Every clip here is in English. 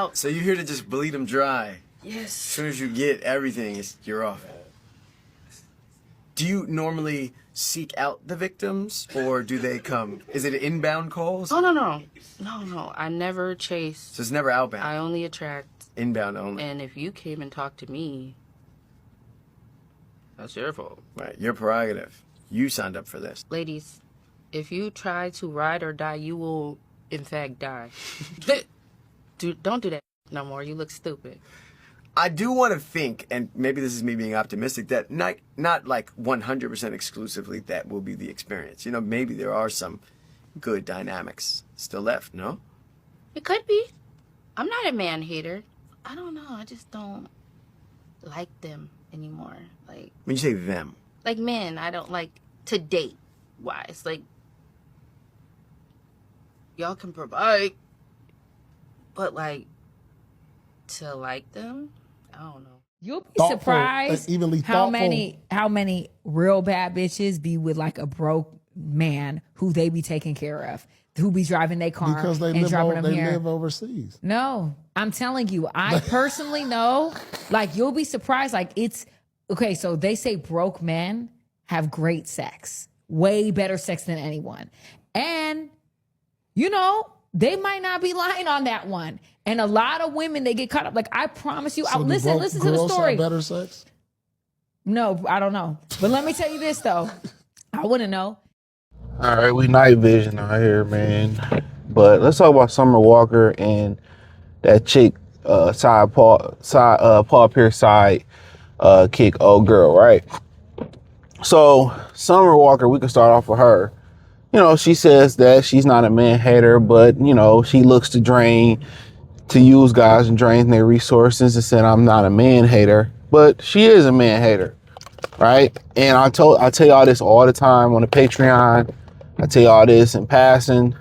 out. So you're here to just bleed them dry. Yes. As soon as you get everything, you're off. Do you normally seek out the victims, or do they come? Is it inbound calls? Oh, no. I never chase. So it's never outbound. I only attract. Inbound only. And if you came and talked to me, that's your fault. Right, your prerogative. You signed up for this. Ladies, if you try to ride or die, you will, in fact, die. Don't do that no more. You look stupid. I do want to think, and maybe this is me being optimistic, that not like 100% exclusively that will be the experience. You know, maybe there are some good dynamics still left, no? It could be. I'm not a man hater. I don't know. I just don't like them anymore. Like, When you say them. Like men, I don't like to date wise. Like, y'all can provide, but like to like them, I don't know. You'll be surprised how many real bad bitches be with like a broke man who they be taking care of, who be driving their car because they live overseas. No, I'm telling you, I personally know. Like, you'll be surprised. Like, it's okay. So they say broke men have great sex, way better sex than anyone, and you know they might not be lying on that one. And a lot of women, they get caught up. Like, I promise you, listen to the story. Have better sex? No, I don't know. But let me tell you this though, I wouldn't know. All right, we night vision out here, man. But let's talk about Summer Walker and that chick, Paul Pierce side kick old girl, right? So Summer Walker, we can start off with her. You know, she says that she's not a man hater, but you know, she looks to use guys and drain their resources, and said, I'm not a man hater, but she is a man hater, right? And I tell y'all this all the time on the Patreon. I tell y'all this in passing.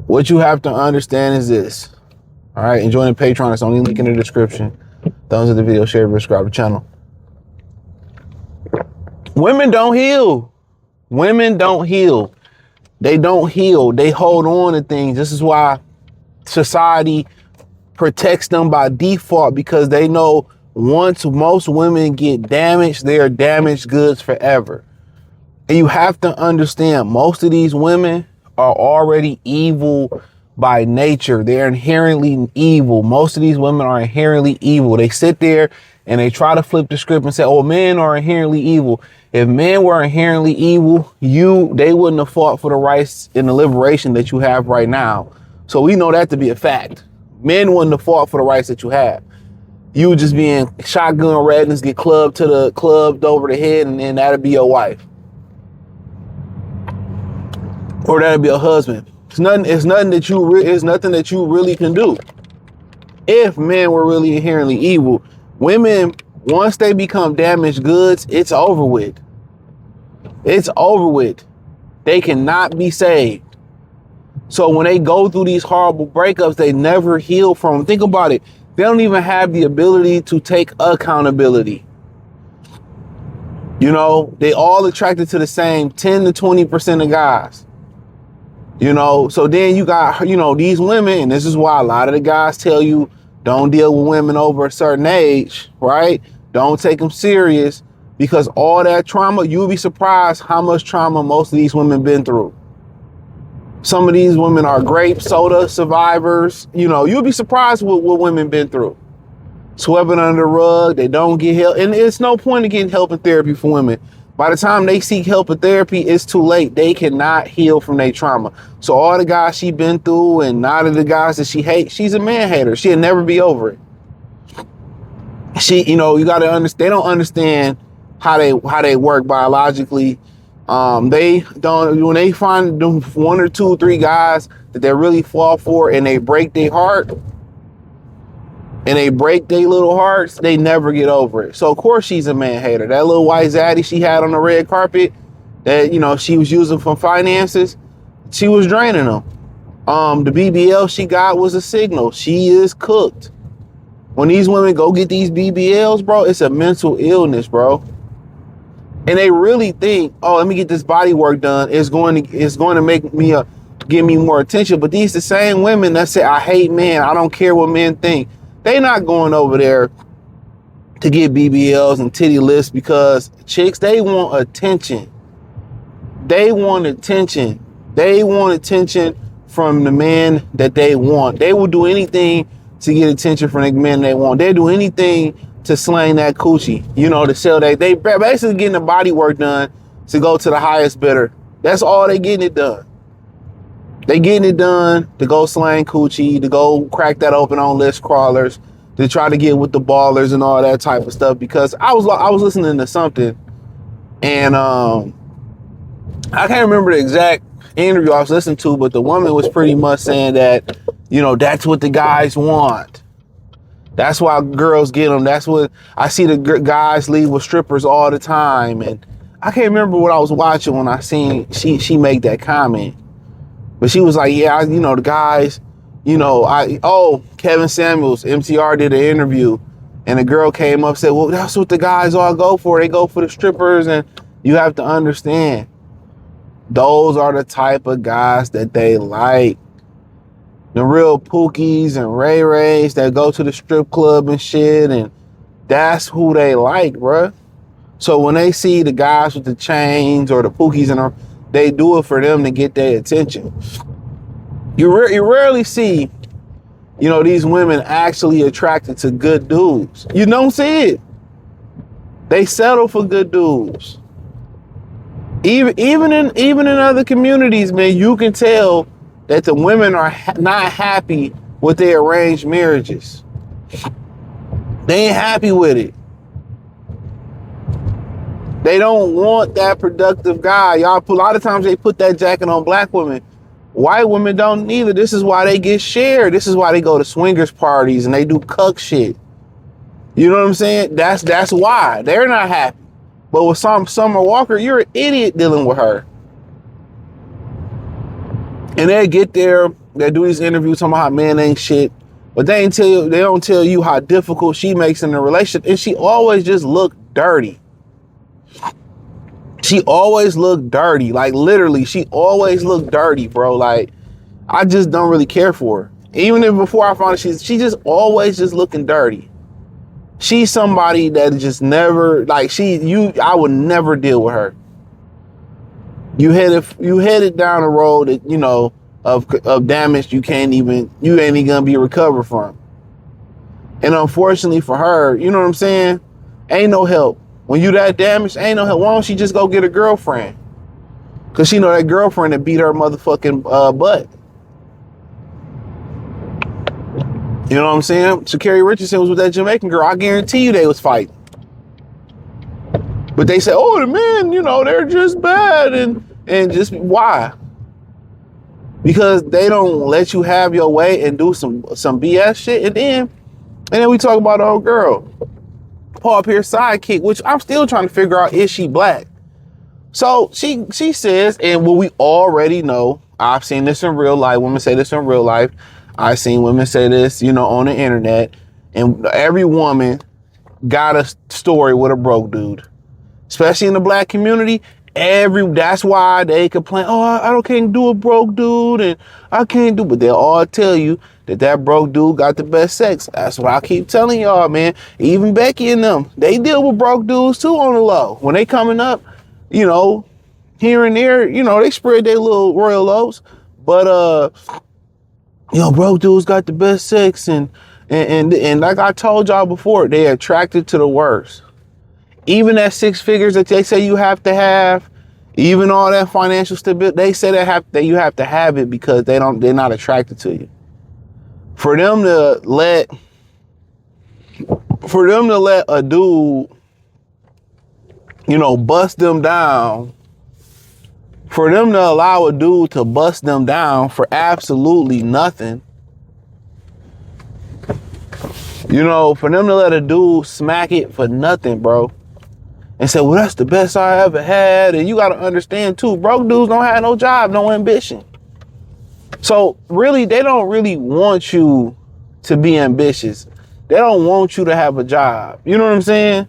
What you have to understand is this, all right? And join the Patreon. It's only link in the description. Thumbs up the video, share, subscribe to the channel. Women don't heal. Women don't heal. They don't heal. They hold on to things. This is why society protects them by default, because they know once most women get damaged, they are damaged goods forever. And you have to understand, most of these women are already evil by nature. They're inherently evil. Most of these women are inherently evil. They sit there and they try to flip the script and say, oh, men are inherently evil. If men were inherently evil, they wouldn't have fought for the rights and the liberation that you have right now. So we know that to be a fact. Men wouldn't have fought for the rights that you have. You would just be in shotgun readiness, get clubbed over the head, and then that'd be your wife. Or that'd be a husband. It's nothing that you really can do. If men were really inherently evil, women, once they become damaged goods, it's over with. It's over with. They cannot be saved. So when they go through these horrible breakups, they never heal from them. Think about it. They don't even have the ability to take accountability. You know, they all attracted to the same 10 to 20% of guys. You know, so then you got, you know, these women, and this is why a lot of the guys tell you don't deal with women over a certain age, right? Don't take them serious, because all that trauma, you'll be surprised how much trauma most of these women been through. Some of these women are grape soda survivors. You know, you'll be surprised what women been through. Sweeping under the rug, they don't get help. And it's no point in getting help and therapy for women. By the time they seek help and therapy, it's too late. They cannot heal from their trauma. So all the guys she been through and none of the guys that she hates, she's a man hater. She'll never be over it. You know, you got to understand, they don't understand how they work biologically. They don't, when they find them 1 or 2 or 3 guys that they really fall for and they break their heart and they break their little hearts, they never get over it. So of course she's a man hater. That little white zaddy she had on the red carpet that, you know, she was using for finances, she was draining them. The BBL she got was a signal. She is cooked. When these women go get these BBLs, bro, it's a mental illness, bro. And they really think, oh, let me get this body work done. It's going to make me a give me more attention. But these the same women that say, I hate men, I don't care what men think. They not going over there to get BBLs and titty lifts because chicks, they want attention. They want attention. They want attention from the man that they want. They will do anything to get attention from the man they want. They do anything to slang that coochie, you know, to sell that. They basically getting the body work done to go to the highest bidder. That's all they getting it done. They getting it done to go slang coochie, to go crack that open on list crawlers, to try to get with the ballers and all that type of stuff. Because I was listening to something, and I can't remember the exact interview I was listening to, but the woman was pretty much saying that, you know, that's what the guys want. That's why girls get them. That's what I see the guys leave with strippers all the time. And I can't remember what I was watching when I seen she make that comment. But she was like, yeah, you know, the guys, you know, Kevin Samuels, MTR did an interview, and a girl came up and said, well, that's what the guys all go for. They go for the strippers. And you have to understand, those are the type of guys that they like. The real Pookies and Ray Rays that go to the strip club and shit, and that's who they like, bruh. So when they see the guys with the chains or the Pookies, and they do it for them to get their attention. You rarely see, you know, these women actually attracted to good dudes. You don't see it. They settle for good dudes. Even in other communities, man, you can tell that the women are not happy with their arranged marriages. They ain't happy with it. They don't want that productive guy. A lot of times they put that jacket on black women. White women don't either. This is why they get shared. This is why they go to swingers parties and they do cuck shit. You know what I'm saying? That's why they're not happy. But with Summer Walker, you're an idiot dealing with her. And they get there, they do these interviews talking about how men ain't shit, but they don't tell you how difficult she makes in the relationship. And she always just look dirty. She always look dirty. Like literally, she always look dirty, bro. Like I just don't really care for her. Even if before I found her, she just always just looking dirty. She's somebody that just never, like I would never deal with her. You headed down a road that, you know, of damage you ain't even gonna be recovered from. And unfortunately for her, you know what I'm saying? Ain't no help. When you that damaged, ain't no help. Why don't she just go get a girlfriend? Cause she know that girlfriend that beat her motherfucking butt. You know what I'm saying? So Carrie Richardson was with that Jamaican girl. I guarantee you they was fighting. But they say, oh, the men, you know, they're just bad. And just why? Because they don't let you have your way and do some BS shit. And then we talk about the old girl, Paul Pierce sidekick, which I'm still trying to figure out, is she black? So she says, and what we already know, I've seen this in real life. Women say this in real life. I've seen women say this, you know, on the internet. And every woman got a story with a broke dude. Especially in the black community, that's why they complain, oh, I can't do a broke dude, and I can't do, but they'll all tell you that broke dude got the best sex. That's what I keep telling y'all, man. Even Becky and them, they deal with broke dudes too on the low. When they coming up, you know, here and there, you know, they spread their little royal lows. But you know, broke dudes got the best sex, and like I told y'all before, they attracted to the worst. Even that 6 figures that they say you have to have, even all that financial stability, they say that you have to have it because they're not attracted to you. For them to let a dude, you know, bust them down, for them to allow a dude to bust them down for absolutely nothing, you know, for them to let a dude smack it for nothing, bro, and say, well, that's the best I ever had. And you got to understand too, broke dudes don't have no job, no ambition. So really, they don't really want you to be ambitious. They don't want you to have a job. You know what I'm saying?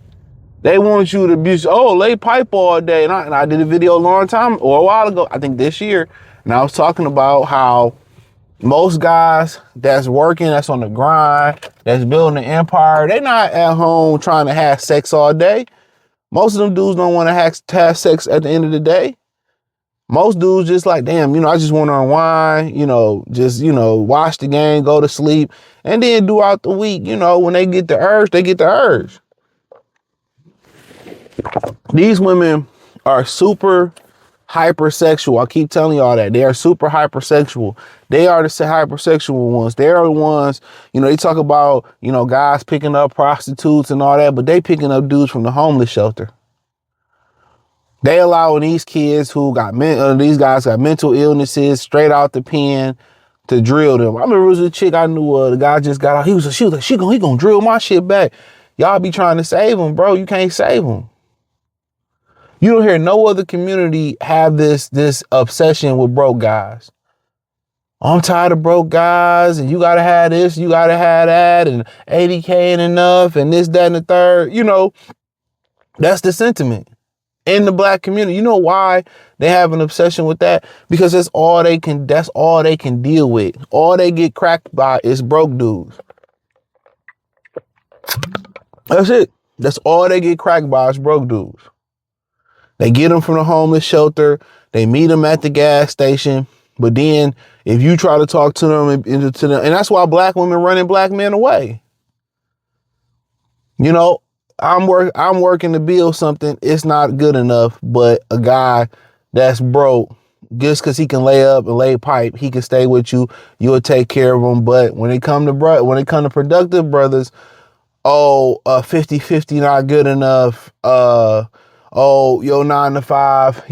They want you to be, lay pipe all day. And I did a video a long time or a while ago, I think this year, And I was talking about how most guys that's working, that's on the grind, that's building an empire, they not at home trying to have sex all day. Most of them dudes don't want to have sex at the end of the day. Most dudes just like, damn, I just want to unwind, just, watch the game, go to sleep, and then throughout the week, when they get the urge, they get the urge. These women are super hypersexual. I keep telling y'all that. They are super hypersexual. They are the hypersexual ones. They are the ones, they talk about, guys picking up prostitutes and all that, but they picking up dudes from the homeless shelter. They allowing these kids these guys got mental illnesses straight out the pen to drill them. I remember there was a chick I knew, the guy just got out. She was like, he gonna drill my shit back. Y'all be trying to save him, bro. You can't save him. You don't hear no other community have this obsession with broke guys. I'm tired of broke guys, and you gotta have this, you gotta have that, and 80K ain't enough, and this, that, and the third. That's the sentiment in the black community. You know why they have an obsession with that? Because that's all they can deal with. All they get cracked by is broke dudes. That's it. That's all they get cracked by is broke dudes. They get them from the homeless shelter. They meet them at the gas station. But then if you try to talk to them, and that's why black women running black men away. I'm working to build something. It's not good enough, but a guy that's broke, just because he can lay up and lay pipe, he can stay with you. You'll take care of him. But when it come to productive brothers, 50-50 not good enough. Your 9 to 5,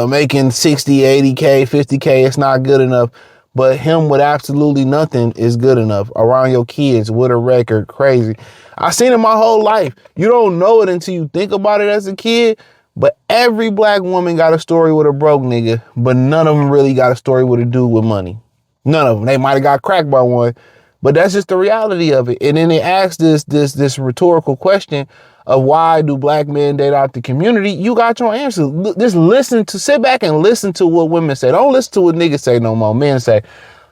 making 60, 80K, 50K, it's not good enough. But him with absolutely nothing is good enough. Around your kids with a record, crazy. I seen it my whole life. You don't know it until you think about it as a kid. But every black woman got a story with a broke nigga, but none of them really got a story with a dude with money. None of them. They might have got cracked by one, but that's just the reality of it. And then they ask this rhetorical question of why do black men date out the community? You got your answer. Just sit back and listen to what women say. Don't listen to what niggas say no more. Men say,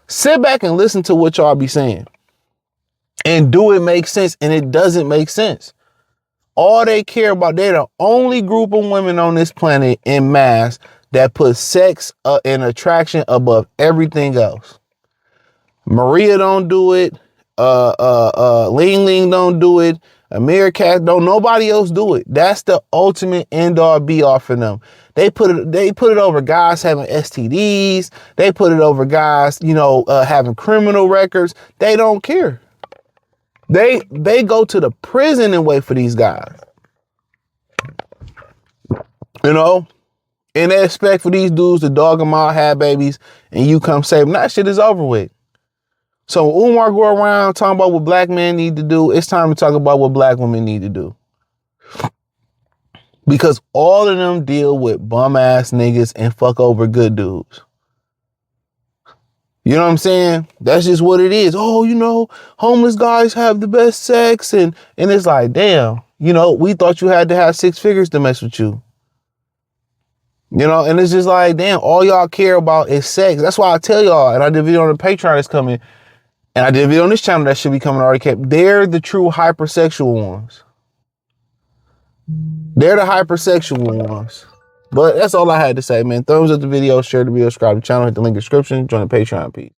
sit back and listen to what y'all be saying. And do it make sense? And it doesn't make sense. All they care about, they're the only group of women on this planet in mass that put sex and attraction above everything else. Maria don't do it. Ling Ling don't do it. Amir Cat don't. Nobody else do it. That's the ultimate end all be all for them. They put it over guys having STDs. They put it over guys, having criminal records. They don't care. They go to the prison and wait for these guys. And they expect for these dudes to dog them out, have babies, and you come save them. That shit is over with. So when Umar go around talking about what black men need to do, it's time to talk about what black women need to do. Because all of them deal with bum ass niggas and fuck over good dudes. You know what I'm saying? That's just what it is. Homeless guys have the best sex. And it's like, damn, we thought you had to have 6 figures to mess with you. And it's just like, damn, all y'all care about is sex. That's why I tell y'all, and I did a video on the Patreon that's coming, and I did a video on this channel that should be coming already kept. They're the true hypersexual ones. They're the hypersexual ones. But that's all I had to say, man. Thumbs up the video, share the video, subscribe to the channel, hit the link in the description, join the Patreon. Peace.